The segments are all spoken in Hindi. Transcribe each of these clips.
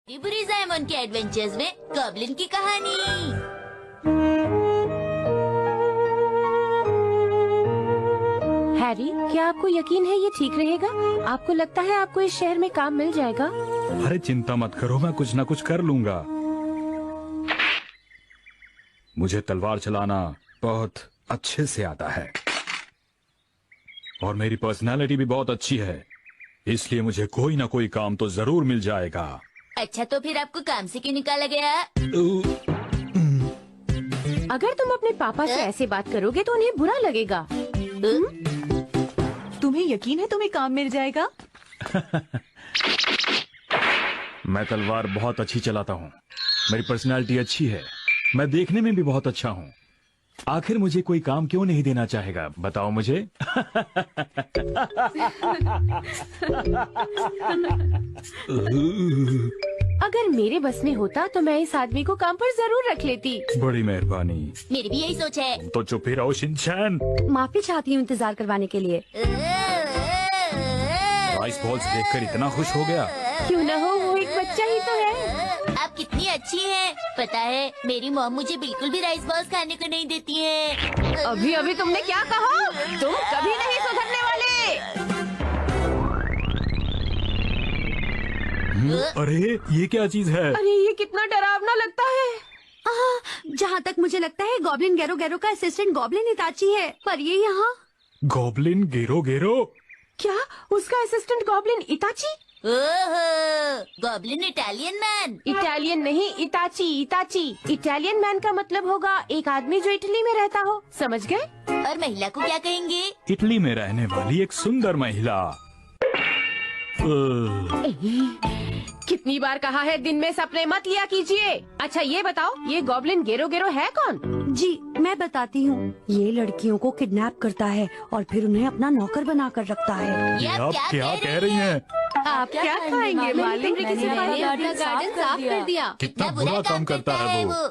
बुरी जायमन के एडवेंचर्स में गॉब्लिन की कहानी। हैरी, क्या आपको यकीन है ये ठीक रहेगा? आपको लगता है आपको इस शहर में काम मिल जाएगा? अरे चिंता मत करो, मैं कुछ न कुछ कर लूंगा। मुझे तलवार चलाना बहुत अच्छे से आता है और मेरी पर्सनालिटी भी बहुत अच्छी है, इसलिए मुझे कोई ना कोई काम तो जरूर मिल जाएगा। अच्छा, तो फिर आपको काम से क्यों निकाला गया? अगर तुम अपने पापा से ऐसे बात करोगे तो उन्हें बुरा लगेगा। तुम्हें यकीन है तुम्हें काम मिल जाएगा? मैं तलवार बहुत अच्छी चलाता हूँ, मेरी पर्सनालिटी अच्छी है, मैं देखने में भी बहुत अच्छा हूँ। आखिर मुझे कोई काम क्यों नहीं देना चाहेगा, बताओ मुझे। अगर मेरे बस में होता तो मैं इस आदमी को काम पर जरूर रख लेती। बड़ी मेहरबानी। मेरी भी यही सोच है। तो चुप ही रहो शिनचैन। माफी चाहती हूँ इंतजार करवाने के लिए। राइस बॉल्स देखकर इतना खुश हो गया। क्यों न हो, वो एक बच्चा ही तो है। आप कितनी अच्छी हैं। पता है, मेरी मॉम मुझे बिल्कुल भी राइस बॉल्स खाने को नहीं देती है। अभी अभी तुमने क्या कहा? तुम कभी नहीं सुधरने वाले। अरे ये क्या चीज है? अरे ये कितना डरावना लगता है। जहाँ तक मुझे लगता है गॉब्लिन गैरो गैरो का असिस्टेंट गॉब्लिन इताची है, पर ये यहाँ। गॉब्लिन गेरो गेरो? क्या उसका असिस्टेंट गॉब्लिन इताची? ओहो, गॉब्लिन इटालियन मैन। इटालियन नहीं, इताची। इताची इटालियन मैन का मतलब होगा एक आदमी जो इटली में रहता हो, समझ गए? और महिला को क्या कहेंगे? इटली में रहने वाली एक सुंदर महिला। कितनी बार कहा है दिन में सपने मत लिया कीजिए। अच्छा ये बताओ, ये गॉब्लिन गेरो गेरो है कौन? जी मैं बताती हूँ। ये लड़कियों को किडनैप करता है और फिर उन्हें अपना नौकर बनाकर रखता है। ये आप क्या कह रही हैं? आप क्या खाएंगे मालिक? मैंने अपना गार्डन साफ कर दिया। कितना बुरा काम करता है वो।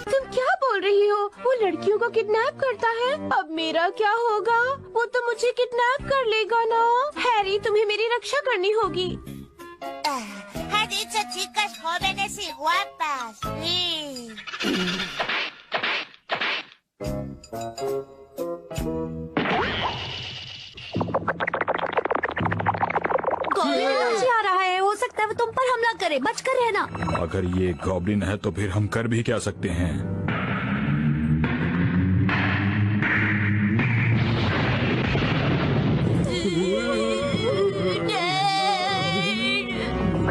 तुम क्या बोल रही हो? वो लड़कियों को किडनैप करता है? अब मेरा क्या होगा? वो तो मुझे किडनैप कर लेगा ना। हैरी, तुम्हें मेरी रक्षा करनी होगी। Ha dicho chicas jóvenes y guapas. Sí. Goblin Itachi आ रहा है, हो सकता है वो तुम पर हमला करे, बचकर रहना। अगर ये गॉब्लिन है तो फिर हम कर भी क्या सकते हैं?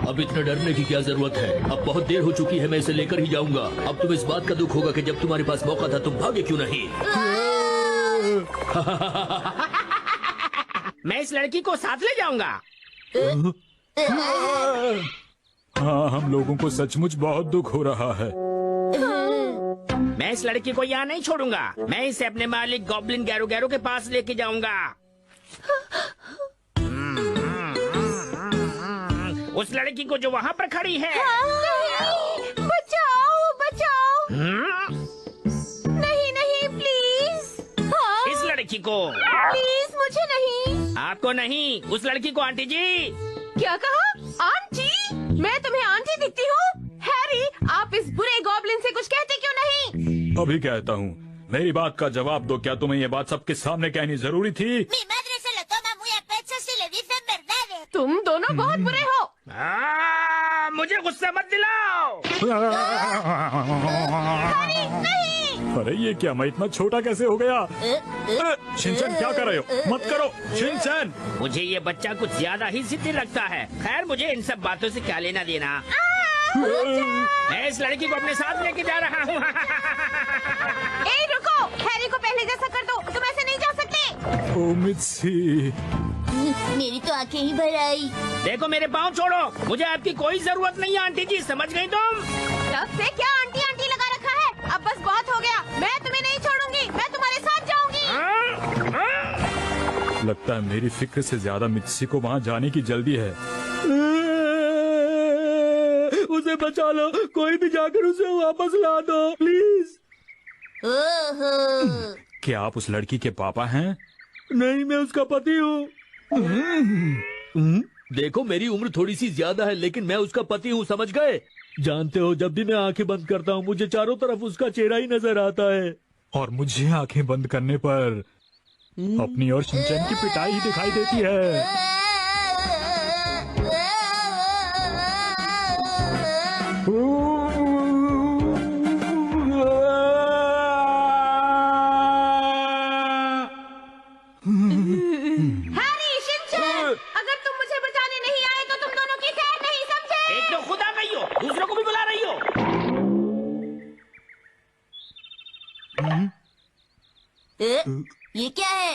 अब इतना डरने की क्या जरूरत है? अब बहुत देर हो चुकी है, मैं इसे लेकर ही जाऊंगा। अब तुम्हें इस बात का दुख होगा कि जब तुम्हारे पास मौका था तुम भागे क्यों नहीं? मैं इस लड़की को साथ ले जाऊंगा। हाँ, हम लोगों को सचमुच बहुत दुख हो रहा है। मैं इस लड़की को यहाँ नहीं छोड़ूंगा। मैं इसे अपने मालिक गॉब्लिन गैरो गैरो के पास लेके जाऊंगा। उस लड़की को जो वहाँ पर खड़ी है। बचाओ बचाओ। नहीं नहीं प्लीज। इस लड़की को प्लीज, मुझे नहीं। आपको नहीं, उस लड़की को। आंटी जी। क्या कहा? आंटी? मैं तुम्हें आंटी दिखती हूँ? हैरी, आप इस बुरे गॉब्लिन से कुछ कहते क्यों नहीं? अभी कहता हूँ, मेरी बात का जवाब दो। क्या तुम्हें ये बात सबके सामने कहनी जरूरी थी? Mi madre se lo toma muy a pecho si le dicen verdades. तुम दोनों बहुत बुरे हो। मुझे गुस्सा मत दिलाओ। अरे ये क्या, मैं इतना छोटा कैसे हो गया? शिनचैन क्या कर रहे हो? मत करो शिनचैन। मुझे ये बच्चा कुछ ज्यादा ही जिद्दी लगता है। खैर, मुझे इन सब बातों से क्या लेना देना। मैं इस लड़की को अपने साथ लेके जा रहा हूँ। ए रुको, हैरी को पहले जैसा कर दो, तुम ऐसे नहीं जा सकते। ओ मित्सी। मेरी तो आंखें ही भर आई। देखो, मेरे पाँव छोड़ो। मुझे आपकी कोई जरूरत नहीं है आंटी जी, समझ गई तुम? तब से क्या आंटी आंटी लगा रखा है? अब बस बहुत हो गया। मैं तुम्हें नहीं छोड़ूंगी, मैं तुम्हारे साथ जाऊंगी। लगता है मेरी फिक्र से ज्यादा मित्सी को वहाँ जाने की जल्दी है। उसे बचा लो, कोई भी जाकर उसे वापस ला दो प्लीज। ओहो, क्या आप उस लड़की के पापा हैं? नहीं, मैं उसका पति हूँ। देखो मेरी उम्र थोड़ी सी ज्यादा है लेकिन मैं उसका पति हूँ, समझ गए? जानते हो जब भी मैं आंखें बंद करता हूँ मुझे चारों तरफ उसका चेहरा ही नजर आता है। और मुझे आंखें बंद करने पर अपनी और शिनचैन की पिटाई ही दिखाई देती है। हैरी, शिनचैन, अगर तुम मुझे बचाने नहीं आए तो तुम दोनों की खैर नहीं, समझे? एक तो खुद आ गई हो, दूसरों को भी बुला रही हो। ये क्या है?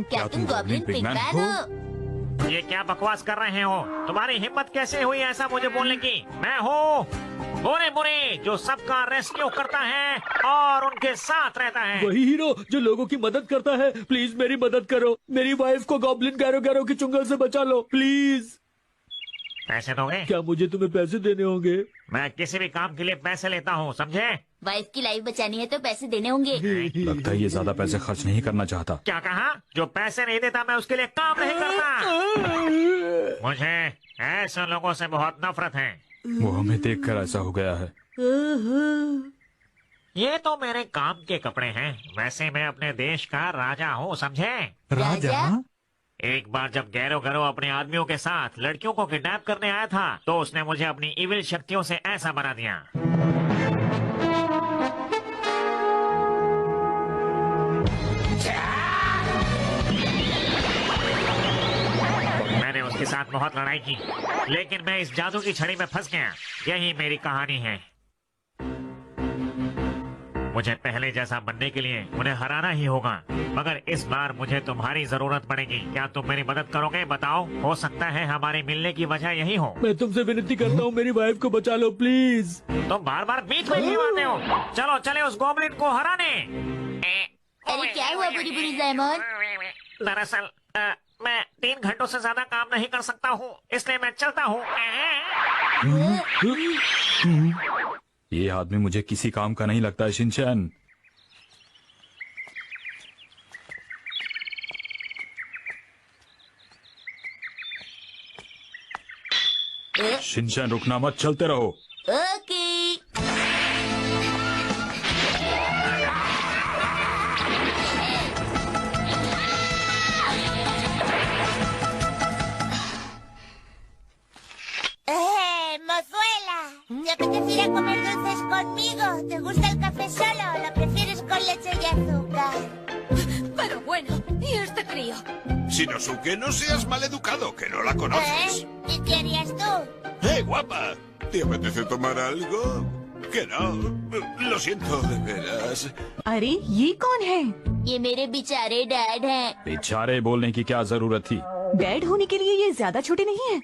क्या तुम गॉब्लिन पिगमैन हो? ये क्या बकवास कर रहे हो? तुम्हारी हिम्मत कैसे हुई ऐसा मुझे बोलने की? मैं हूँ बुरे बुरे जो सबका रेस्क्यू करता है और उनके साथ रहता है। वही हीरो जो लोगों की मदद करता है। प्लीज मेरी मदद करो, मेरी वाइफ को गॉब्लिन गैरो गैरो के चुंगल से बचा लो प्लीज। पैसे दोगे? क्या मुझे तुम्हें पैसे देने होंगे? मैं किसी भी काम के लिए पैसे लेता हूँ, समझे? वाइफ की लाइफ बचानी है तो पैसे देने होंगे। लगता है ये ज्यादा पैसे खर्च नहीं करना चाहता। क्या कहा? जो पैसे नहीं देता मैं उसके लिए काम नहीं करता। मुझे ऐसे लोगों से बहुत नफरत है। वो हमें देखकर ऐसा हो गया है। ये तो मेरे काम के कपड़े हैं, वैसे मैं अपने देश का राजा हूँ, समझे? राजा? एक बार जब गैरो गैरो अपने आदमियों के साथ लड़कियों को किडनैप करने आया था तो उसने मुझे अपनी इविल शक्तियों से ऐसा बना दिया। मैंने उसके साथ बहुत लड़ाई की लेकिन मैं इस जादू की छड़ी में फंस गया। यही मेरी कहानी है। मुझे पहले जैसा बनने के लिए उन्हें हराना ही होगा, मगर इस बार मुझे तुम्हारी जरूरत पड़ेगी। क्या तुम मेरी मदद करोगे? बताओ, हो सकता है हमारे मिलने की वजह यही हो। मैं तुमसे विनती करता हूँ मेरी वाइफ को बचा लो प्लीज। तुम बार बार बीच में क्यों आते हो? चलो चले उस गॉब्लिन को हराने। अरे क्या हुआ बुरी बुरी ज़ैमन? दरअसल मैं 3 घंटों से ज्यादा काम नहीं कर सकता हूँ, इसलिए मैं चलता हूँ। ये आदमी मुझे किसी काम का नहीं लगता है शिनचैन। शिनचैन रुकना मत, चलते रहो। Okay. Mozuela, ¿te apetece ir a comer dulces conmigo? ¿Te gusta el café solo o lo prefieres con leche y azúcar? Pero bueno, ¿y este crío? Shinosuke, no seas maleducado, que no la conoces. ¿Y qué harías tú? Guapa! ¿Te apetece tomar algo? Que no. Lo siento, de veras. अरे ये कौन है? ये मेरे बेचारे डैड हैं। बेचारे बोलने की क्या जरूरत थी? डैड होने के लिए ये ज्यादा छोटे नहीं है।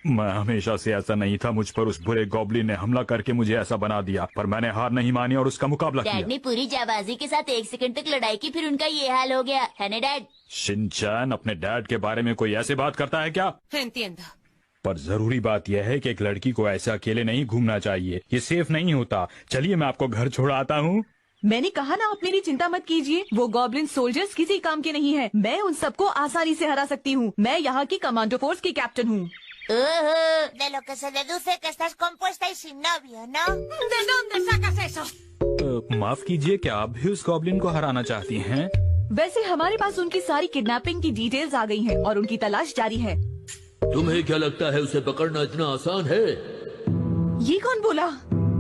मैं हमेशा से ऐसा नहीं था। मुझ पर उस बुरे गॉब्लिन ने हमला करके मुझे ऐसा बना दिया, पर मैंने हार नहीं मानी और उसका मुकाबला डैड किया। ने पूरी जाबाजी के साथ 1 सेकंड तक लड़ाई की, फिर उनका ये हाल हो गया है ना डैड? शिनचैन अपने डैड के बारे में कोई ऐसे बात करता है क्या? Entiendo. पर जरूरी बात यह है कि एक लड़की को ऐसे अकेले नहीं घूमना चाहिए, ये सेफ नहीं होता। चलिए मैं आपको घर छोड़ आता हूँ। मैंने कहा ना, आप मेरी चिंता मत कीजिए। वो गॉब्लिन सोल्जर्स किसी काम के नहीं है। मैं उन सबको आसानी से हरा सकती हूँ। मैं यहाँ की कमांडो फोर्स की कैप्टन हूँ। De lo que se deduce que estás compuesta y sin novio, ¿no? ¿De dónde sacas eso? माफ कीजिए, क्या आप भी उस गॉब्लिन को हराना चाहती हैं? वैसे हमारे पास उनकी सारी किडनैपिंग की डिटेल्स आ गई हैं और उनकी तलाश जारी है। तुम्हें क्या लगता है उसे पकड़ना इतना आसान है? ये कौन बोला?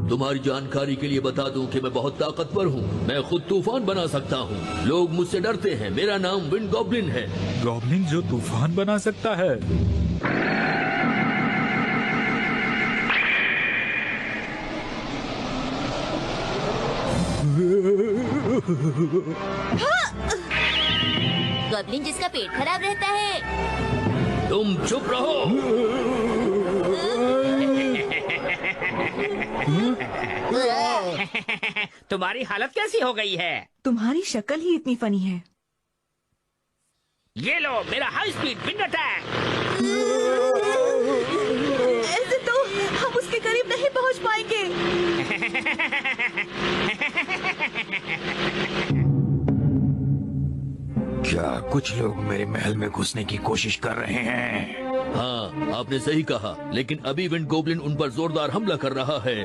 तुम्हारी जानकारी के लिए बता दूं कि मैं बहुत ताकतवर हूँ। मैं खुद तूफान बना सकता हूँ। लोग मुझसे डरते हैं। मेरा नाम विंड गॉब्लिन है। गॉब्लिन जो तूफान बना सकता है? गॉब्लिन जिसका पेट खराब रहता है। तुम चुप रहो। तुम्हारी हालत कैसी हो गई है? तुम्हारी शक्ल ही इतनी फनी है। ये लो मेरा हाई स्पीड विंड अटैक। ऐसे तो हम उसके करीब नहीं पहुंच पाएंगे। क्या कुछ लोग मेरे महल में घुसने की कोशिश कर रहे हैं? हाँ, आपने सही कहा, लेकिन अभी विंड गोब्लिन उन पर जोरदार हमला कर रहा है।